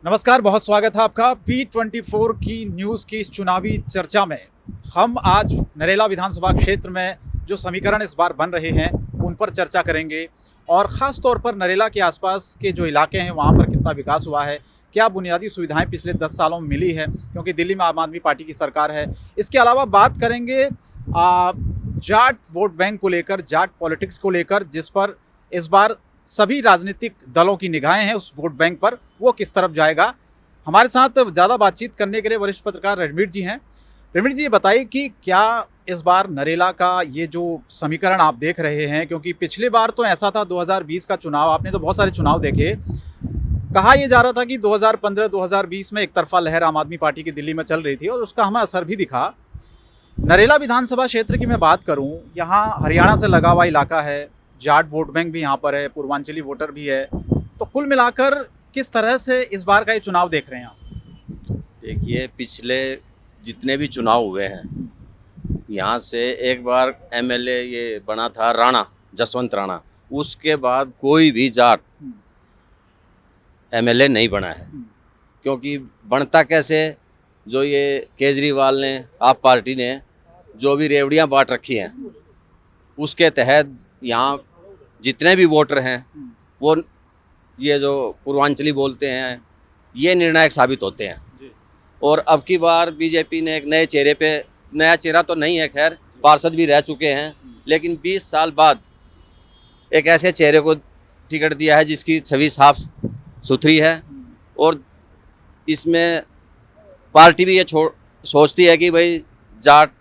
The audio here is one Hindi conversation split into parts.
नमस्कार, बहुत स्वागत है आपका P24 की न्यूज़ की इस चुनावी चर्चा में। हम आज नरेला विधानसभा क्षेत्र में जो समीकरण इस बार बन रहे हैं उन पर चर्चा करेंगे और ख़ास तौर पर नरेला के आसपास के जो इलाके हैं वहाँ पर कितना विकास हुआ है, क्या बुनियादी सुविधाएं पिछले 10 सालों में मिली है, क्योंकि दिल्ली में आम आदमी पार्टी की सरकार है। इसके अलावा बात करेंगे जाट वोट बैंक को लेकर, जाट पॉलिटिक्स को लेकर, जिस पर इस बार सभी राजनीतिक दलों की निगाहें हैं उस वोट बैंक पर, वो किस तरफ जाएगा। हमारे साथ ज़्यादा बातचीत करने के लिए वरिष्ठ पत्रकार रणवीर जी हैं। रणवीर जी, ये बताइए कि क्या इस बार नरेला का ये जो समीकरण आप देख रहे हैं, क्योंकि पिछली बार तो ऐसा था 2020 का चुनाव, आपने तो बहुत सारे चुनाव देखे, कहा यह जा रहा था कि 2015-2020 में एक तरफा लहर आम आदमी पार्टी की दिल्ली में चल रही थी और उसका हमें असर भी दिखा। नरेला विधानसभा क्षेत्र की मैं बात करूं, यहाँ हरियाणा से लगा हुआ इलाका है, जाट वोट बैंक भी यहाँ पर है, पूर्वांचली वोटर भी है, तो कुल मिलाकर किस तरह से इस बार का ये चुनाव देख रहे हैं आप? देखिए, पिछले जितने भी चुनाव हुए हैं, यहाँ से एक बार एमएलए ये बना था राणा, जसवंत राणा, उसके बाद कोई भी जाट एमएलए नहीं बना है। क्योंकि बनता कैसे, जो ये केजरीवाल ने, आप पार्टी ने जो भी रेवड़ियाँ बांट रखी हैं, उसके तहत यहाँ जितने भी वोटर हैं वो ये जो पूर्वांचली बोलते हैं, ये निर्णायक साबित होते हैं। और अब की बार बीजेपी ने एक नए चेहरे पे, नया चेहरा तो नहीं है खैर, पार्षद भी रह चुके हैं, लेकिन 20 साल बाद एक ऐसे चेहरे को टिकट दिया है जिसकी छवि साफ सुथरी है। और इसमें पार्टी भी ये सोचती है कि भाई जाट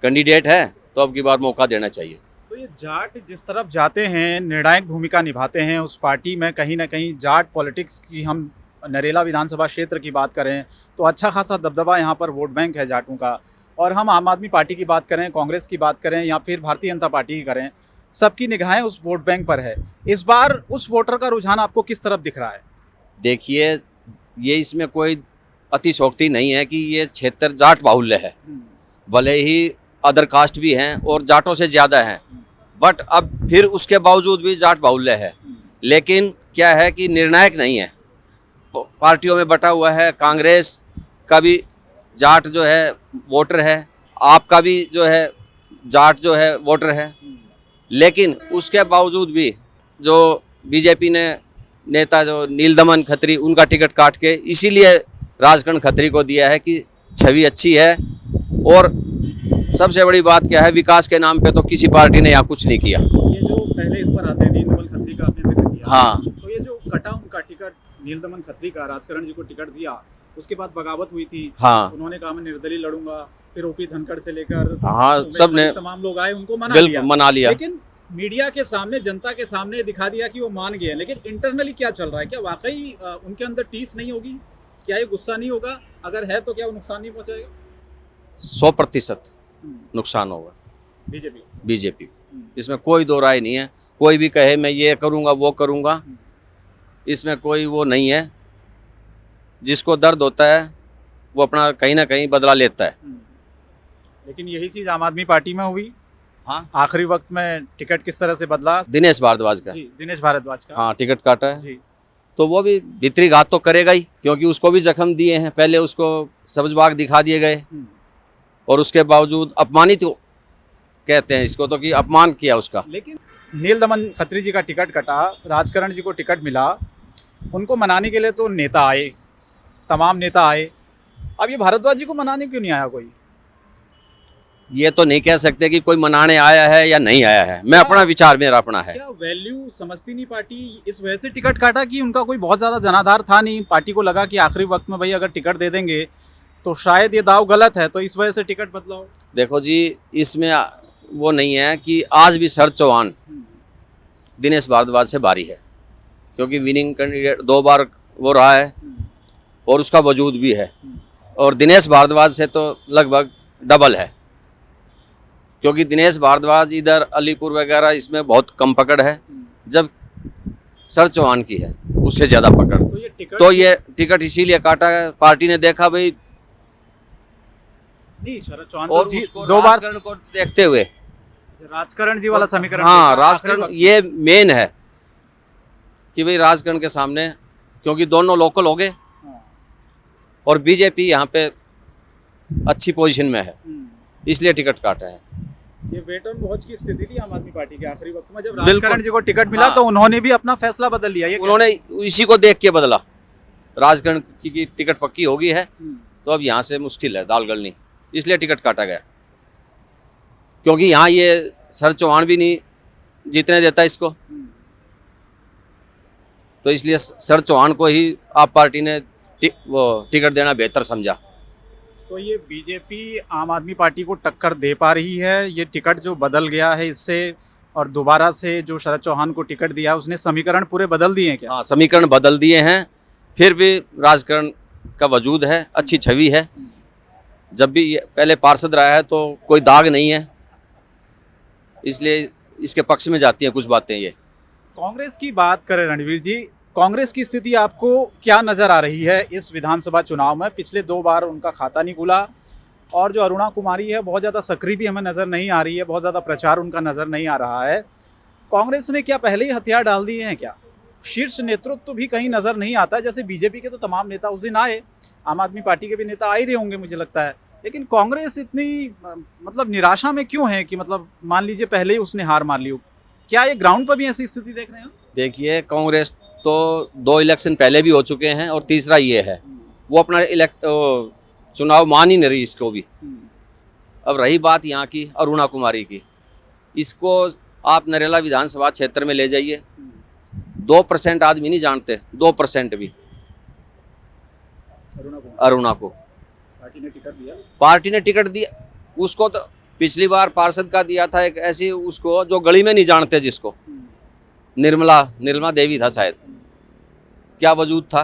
कैंडिडेट है तो अब की बार मौका देना चाहिए। तो ये जाट जिस तरफ जाते हैं, निर्णायक भूमिका निभाते हैं उस पार्टी में, कहीं ना कहीं जाट पॉलिटिक्स की, हम नरेला विधानसभा क्षेत्र की बात करें तो अच्छा खासा दबदबा यहाँ पर वोट बैंक है जाटों का। और हम आम आदमी पार्टी की बात करें, कांग्रेस की बात करें या फिर भारतीय जनता पार्टी की करें, सबकी निगाहें उस वोट बैंक पर है। इस बार उस वोटर का रुझान आपको किस तरफ दिख रहा है? देखिए, ये इसमें कोई अतिशोक्ति नहीं है कि ये क्षेत्र जाट बाहुल्य है, भले ही अदर कास्ट भी हैं और जाटों से ज़्यादा हैं, बट अब फिर उसके बावजूद भी जाट बाहुल्य है। लेकिन क्या है कि निर्णायक नहीं है, पार्टियों में बटा हुआ है। कांग्रेस का भी जाट जो है वोटर है, आपका भी जो है जाट जो है वोटर है, लेकिन उसके बावजूद भी जो बीजेपी ने नेता जो नीलदमन खत्री, उनका टिकट काट के इसीलिए राजकरण खत्री को दिया है कि छवि अच्छी है। और सबसे बड़ी बात क्या है, विकास के नाम पे तो किसी पार्टी ने यहाँ कुछ नहीं किया। ये जो पहले इस पर आते हैं, नीलदमन खत्री का आपने जिक्र किया, हाँ, तो ये जो कटा उनका टिकट, नीलदमन खत्री का राजकरण जी को टिकट दिया, उसके बाद बगावत हुई थी। हाँ, उन्होंने कहा मैं निर्दलीय लड़ूंगा, फिर ओपी धनखड़ से लेकर हाँ, सब ने तमाम लोग आए, उनको बिल्कुल मना लिया। लेकिन मीडिया के सामने, जनता के सामने दिखा दिया कि वो मान गए। लेकिन इंटरनली क्या चल रहा है? क्या वाकई उनके अंदर टीस नहीं होगी? क्या ये गुस्सा नहीं होगा? अगर है तो क्या वो नुकसान नहीं पहुंचाएगा? 100% नुकसान होगा बीजेपी। इसमें कोई दो राय नहीं है। कोई भी कहे मैं ये करूँगा वो करूँगा, इसमें कोई वो नहीं है। जिसको दर्द होता है वो अपना कहीं ना कहीं बदला लेता है। लेकिन यही चीज़ आम आदमी पार्टी में हुई। हाँ, आखिरी वक्त में टिकट किस तरह से बदला? दिनेश भारद्वाज का, दिनेश भारद्वाज का, हाँ, टिकट काटा है जी। तो वो भी भीतरी घात तो करेगा ही, क्योंकि उसको भी जख्म दिए हैं। पहले उसको सब्ज बाग दिखा दिए गए और उसके बावजूद अपमानित कहते हैं इसको, तो कि अपमान किया उसका। लेकिन नीलदमन खत्री जी का टिकट कटा, राजकरण जी को टिकट मिला, उनको मनाने के लिए तो नेता आए, तमाम नेता आए। अब ये भारद्वाज जी को मनाने क्यों नहीं आया कोई? ये तो नहीं कह सकते कि कोई मनाने आया है या नहीं आया है। मैं अपना विचार, मेरा अपना है। क्या वैल्यू समझती नहीं पार्टी? इस वजह से टिकट काटा कि उनका कोई बहुत ज़्यादा जनाधार था नहीं, पार्टी को लगा कि आखिरी वक्त में भाई अगर टिकट दे देंगे तो शायद ये दाव गलत है, तो इस वजह से टिकट बदलाओ। देखो जी, इसमें वो नहीं है कि आज भी शरद चौहान दिनेश भारद्वाज से भारी है, क्योंकि विनिंग कैंडिडेट 2 बार वो रहा है और उसका वजूद भी है। और दिनेश भारद्वाज से तो लगभग डबल है, क्योंकि दिनेश भारद्वाज इधर अलीपुर वगैरह इसमें बहुत कम पकड़ है, जब शरद चौहान की है उससे ज़्यादा पकड़। तो ये टिकट इसीलिए काटा है, पार्टी ने देखा भाई, नहीं शरद चौहान और तो 2 बार को देखते हुए राजकरण जी वाला समीकरण। हाँ, राजकरण ये मेन है कि भाई राजकरण के सामने, क्योंकि दोनों लोकल हो गए, और बीजेपी यहाँ पे अच्छी पोजीशन में है, इसलिए टिकट काटा है। ये वेट एंड वॉच की स्थिति थी आम आदमी पार्टी के आखिरी वक्त में, जब बिल्कुल। राजकरण जी को टिकट मिला हाँ। तो उन्होंने भी अपना फैसला बदल लिया। ये उन्होंने इसी को देख के बदला, राजकरण की टिकट पक्की हो गई है तो अब यहाँ से मुश्किल है दाल गलनी, इसलिए टिकट काटा गया। क्योंकि यहाँ ये शरद चौहान भी नहीं जीतने देता इसको, तो इसलिए शरद चौहान को ही आप पार्टी ने टिकट देना बेहतर समझा। तो ये बीजेपी आम आदमी पार्टी को टक्कर दे पा रही है, ये टिकट जो बदल गया है इससे, और दोबारा से जो शरद चौहान को टिकट दिया उसने समीकरण पूरे बदल दिए हैं क्या? हाँ, समीकरण बदल दिए हैं, फिर भी राजकरण का वजूद है, अच्छी छवि है। जब भी ये पहले पार्षद रहा है तो कोई दाग नहीं है, इसलिए इसके पक्ष में जाती हैं कुछ बातें। ये कांग्रेस की बात करें रणवीर जी, कांग्रेस की स्थिति आपको क्या नज़र आ रही है इस विधानसभा चुनाव में? पिछले 2 बार उनका खाता नहीं खुला, और जो अरुणा कुमारी है बहुत ज़्यादा सक्रिय भी हमें नज़र नहीं आ रही है, बहुत ज़्यादा प्रचार उनका नज़र नहीं आ रहा है। कांग्रेस ने क्या पहले ही हथियार डाल दिए हैं क्या? शीर्ष नेतृत्व भी कहीं नज़र नहीं आता। जैसे बीजेपी के तो तमाम नेता उस दिन आए, आम आदमी पार्टी के भी नेता आ ही रहे होंगे मुझे लगता है, लेकिन कांग्रेस इतनी मतलब निराशा में क्यों है कि मतलब मान लीजिए पहले ही उसने हार मान ली हो? क्या ये ग्राउंड पर भी ऐसी स्थिति देख रहे हैं? देखिए, कांग्रेस तो 2 इलेक्शन पहले भी हो चुके हैं और तीसरा ये है, वो अपना चुनाव मान ही नहीं रही इसको भी। अब रही बात यहाँ की अरुणा कुमारी की, इसको आप नरेला विधानसभा क्षेत्र में ले जाइए, 2% आदमी नहीं जानते, 2% भी अरुणा को पार्टी ने टिकट दिया। पार्टी ने टिकट दिया उसको। तो पिछली बार पार्षद का दिया था एक ऐसी उसको जो गली में नहीं जानते, जिसको निर्मला देवी था शायद, क्या वजूद था?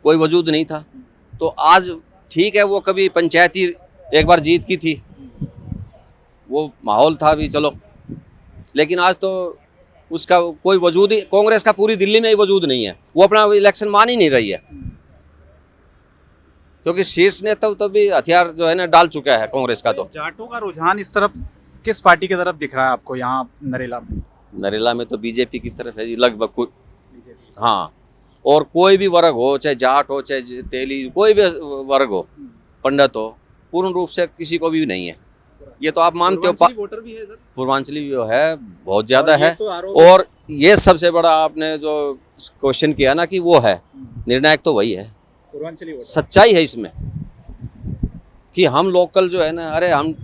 कोई वजूद नहीं था। तो आज ठीक है, वो कभी पंचायती एक बार जीत की थी, वो माहौल था भी, चलो, लेकिन आज तो उसका कोई वजूद ही, कांग्रेस का पूरी दिल्ली में ही वजूद नहीं है, वो अपना इलेक्शन मान ही नहीं रही है, क्योंकि शीर्ष नेता तो भी हथियार जो है ना डाल चुका है कांग्रेस का। तो जाटों का रुझान इस तरफ किस पार्टी की तरफ दिख रहा है आपको यहाँ नरेला में? नरेला में तो बीजेपी की तरफ है जी, लगभग। हाँ, और कोई भी वर्ग हो, चाहे जाट हो, चाहे तेली, कोई भी वर्ग हो, पंडित हो, पूर्ण रूप से किसी को भी नहीं है। ये तो आप मानते हो। वोटर भी है इधर, पूर्वांचली जो है बहुत ज़्यादा है। तो और ये सबसे बड़ा आपने जो क्वेश्चन किया ना कि वो है निर्णायक, तो वही है, पूर्वांचली वोटर। सच्चाई है इसमें कि हम लोकल जो है ना, अरे हम,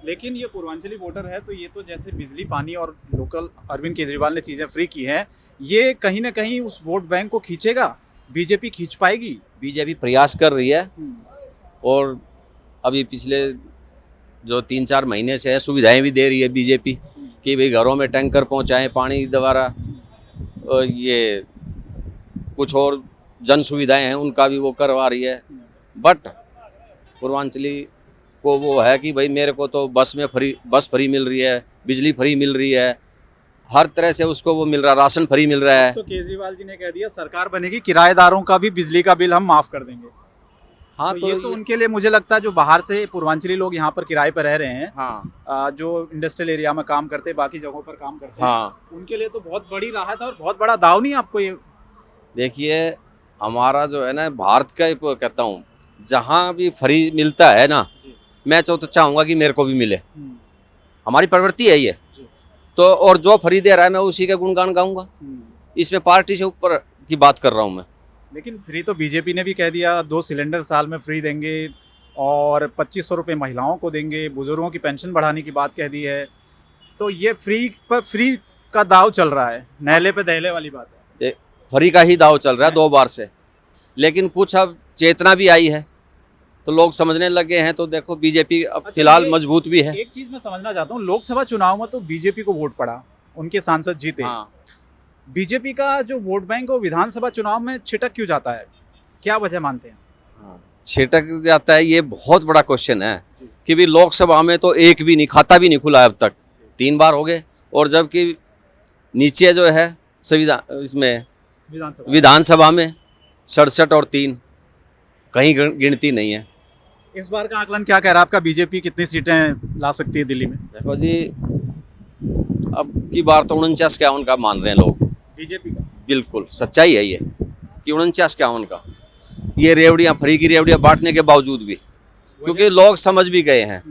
लेकिन ये पूर्वांचली वोटर है तो ये तो जैसे बिजली पानी और लोकल अरविंद केजरीवाल ने चीज़ें फ्री की हैं, ये कहीं ना कहीं उस वोट बैंक को खींचेगा, बीजेपी खींच पाएगी। बीजेपी प्रयास कर रही है, और अभी पिछले जो 3-4 महीने से है सुविधाएं भी दे रही है बीजेपी, कि भाई घरों में टैंकर पहुंचाएं पानी द्वारा, और ये कुछ और जन सुविधाएं हैं उनका भी वो करवा रही है। बट पूर्वांचली को वो है कि भाई मेरे को तो बस फ्री मिल रही है, बिजली फ्री मिल रही है, हर तरह से उसको वो मिल रहा है, राशन फ्री मिल रहा है। तो केजरीवाल जी ने कह दिया सरकार बनेगी, किराएदारों का भी बिजली का बिल हम माफ़ कर देंगे। हाँ, तो ये तो उनके लिए मुझे लगता है जो बाहर से पूर्वांचली लोग यहाँ पर किराए पर रह रहे हैं, हाँ, जो इंडस्ट्रियल एरिया में काम करते हैं, बाकी जगहों पर काम करते हैं, हाँ, उनके लिए तो बहुत बड़ी राहत है और बहुत बड़ा दाव नहीं आपको ये? देखिए, हमारा जो है ना भारत का, कहता हूँ, जहाँ भी फ्री मिलता है ना, मैं तो चाहूँगा कि मेरे को भी मिले, हमारी प्रवृत्ति है ये तो। और जो फ्री दे रहा है मैं उसी का गुणगान गाऊंगा, इसमें पार्टी से ऊपर की बात कर रहा हूँ मैं। लेकिन फ्री तो बीजेपी ने भी कह दिया, 2 सिलेंडर साल में फ्री देंगे और 2500 रुपये महिलाओं को देंगे, बुजुर्गों की पेंशन बढ़ाने की बात कह दी है। तो ये फ्री का दाव चल रहा है, नहले पे दहले वाली बात है। फ्री का ही दाव चल रहा है 2 बार से, लेकिन कुछ अब चेतना भी आई है तो लोग समझने लगे हैं। तो देखो, बीजेपी अब फिलहाल मजबूत भी है। एक चीज़ मैं समझना चाहता हूँ, लोकसभा चुनाव में तो बीजेपी को वोट पड़ा, उनके सांसद जीते। हाँ। बीजेपी का जो वोट बैंक वो विधानसभा चुनाव में छिटक क्यों जाता है, क्या वजह मानते हैं? छिटक जाता है, ये बहुत बड़ा क्वेश्चन है कि भी लोकसभा में तो एक भी नहीं, खाता भी नहीं खुला है अब तक, 3 बार हो गए, और जबकि नीचे जो है संविधान, इसमें विधानसभा में 67 और 3, कहीं गिनती नहीं है। इस बार का आकलन क्या कह रहा है आपका, बीजेपी कितनी सीटें ला सकती है दिल्ली में? देखो जी, अब की बार तो 49-51 का मान रहे हैं लोग, बीजेपी का। बिल्कुल सच्चाई है ये कि 49-51 का। ये रेवड़ियाँ, फ्री की रेवड़ियाँ बांटने के बावजूद भी, क्योंकि लोग समझ भी गए हैं।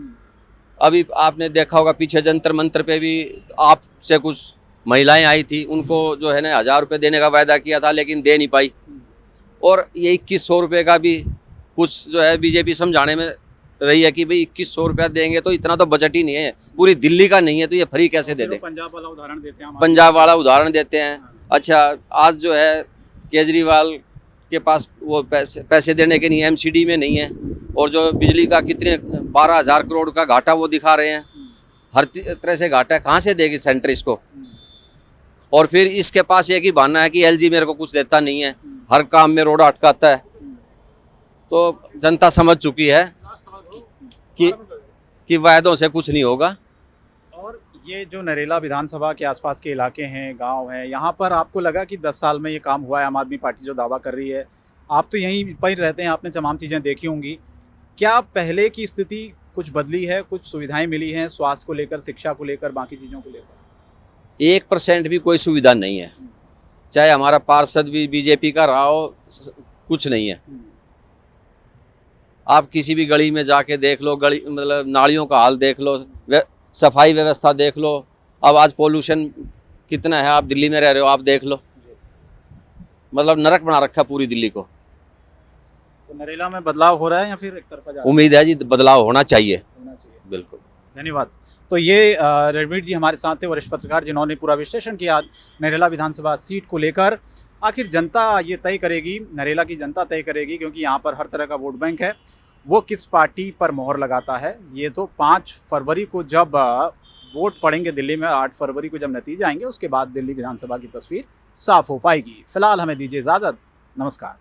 अभी आपने देखा होगा पीछे जंतर मंतर पे भी आपसे कुछ महिलाएं आई थी, उनको जो है ना 1000 रुपये देने का वायदा किया था, लेकिन दे नहीं पाई। और ये 2100 रुपये का भी कुछ जो है बीजेपी समझाने में रही है कि भाई 2100 रुपया देंगे तो इतना तो बजट ही नहीं है, पूरी दिल्ली का नहीं है, तो ये फ्री कैसे दे दें। पंजाब वाला उदाहरण देते हैं, पंजाब वाला उदाहरण देते हैं। अच्छा, आज जो है केजरीवाल के पास वो पैसे देने के नहीं, एमसीडी में नहीं है, और जो बिजली का कितने 12,000 करोड़ का घाटा वो दिखा रहे हैं। हर तरह से घाटा, कहाँ से देगी सेंटर इसको। और फिर इसके पास एक ही बहाना है कि एलजी मेरे को कुछ देता नहीं है, हर काम में रोड़ा अटकाता है। तो जनता समझ चुकी है कि वायदों से कुछ नहीं होगा। और ये जो नरेला विधानसभा के आसपास के इलाके हैं, गांव हैं, यहाँ पर आपको लगा कि 10 साल में ये काम हुआ है? आम आदमी पार्टी जो दावा कर रही है, आप तो यहीं पर रहते हैं, आपने तमाम चीज़ें देखी होंगी, क्या पहले की स्थिति कुछ बदली है? कुछ सुविधाएं मिली हैं स्वास्थ्य को लेकर, शिक्षा को लेकर, बाकी चीज़ों को लेकर? 1% भी कोई सुविधा नहीं है। चाहे हमारा पार्षद भी बीजेपी का रहा हो, कुछ नहीं है। आप किसी भी गली में जाके देख लो, गली मतलब नालियों का हाल देख लो, सफाई व्यवस्था देख लो। अब आज पोल्यूशन कितना है, आप दिल्ली में रह रहे हो, आप देख लो, मतलब नरक बना रखा पूरी दिल्ली को। तो नरेला में बदलाव हो रहा है या फिर एक तरफा जा रहा है? उम्मीद है जी बदलाव होना चाहिए। बिल्कुल, धन्यवाद। तो ये रणवीर जी हमारे साथ थे, वरिष्ठ पत्रकार, जिन्होंने पूरा विश्लेषण किया नरेला विधानसभा सीट को लेकर। आखिर जनता ये तय करेगी, नरेला की जनता तय करेगी, क्योंकि यहाँ पर हर तरह का वोट बैंक है, वो किस पार्टी पर मोहर लगाता है। ये तो 5 फरवरी को जब वोट पड़ेंगे दिल्ली में, 8 फरवरी को जब नतीजे आएंगे, उसके बाद दिल्ली विधानसभा की तस्वीर साफ हो पाएगी। फिलहाल हमें दीजिए इजाज़त, नमस्कार।